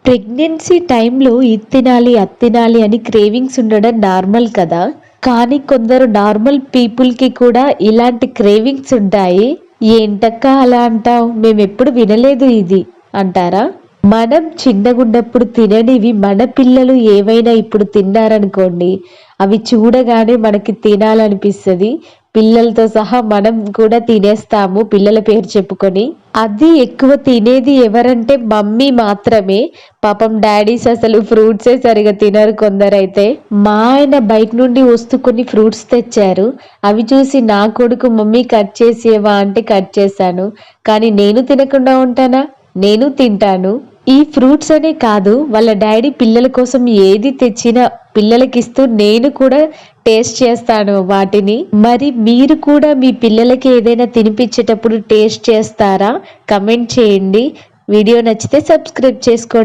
Pregnancy టైంలో ఇది తినాలి అది తినాలి అని క్రేవింగ్స్ ఉండడం నార్మల్ కదా. కానీ కొందరు నార్మల్ పీపుల్కి కూడా ఇలాంటి క్రేవింగ్స్ ఉంటాయి. ఏంటక్క అలా అంటావు, మేమెప్పుడు వినలేదు ఇది అంటారా? మనం చిన్నగున్నప్పుడు తిననివి మన పిల్లలు ఏవైనా ఇప్పుడు తిన్నారనుకోండి, అవి చూడగానే మనకి తినాలనిపిస్తుంది. పిల్లలతో సహా మనం కూడా తినేస్తాము పిల్లల పేరు చెప్పుకొని. అది ఎక్కువ తినేది ఎవరంటే మమ్మీ మాత్రమే. పాపం డాడీస్ అసలు ఫ్రూట్సే సరిగా తినరు కొందరైతే. మా ఆయన బయట నుండి వస్తూ కొన్ని ఫ్రూట్స్ తెచ్చారు. అవి చూసి నా కొడుకు మమ్మీ కట్ చేసేవా అంటే కట్ చేశాను. కానీ నేను తినకుండా ఉంటానా? నేను తింటాను. ఈ ఫ్రూట్స్ అనే కాదు, వాళ్ళ డాడీ పిల్లల కోసం ఏది తెచ్చినా పిల్లలకిస్తూ నేను కూడా టేస్ట్ చేస్తాను వాటిని. మరి మీరు కూడా మీ పిల్లలకి ఏదైనా తినిపించేటప్పుడు టేస్ట్ చేస్తారా? కమెంట్ చేయండి. వీడియో నచ్చితే సబ్స్క్రైబ్ చేసుకోండి.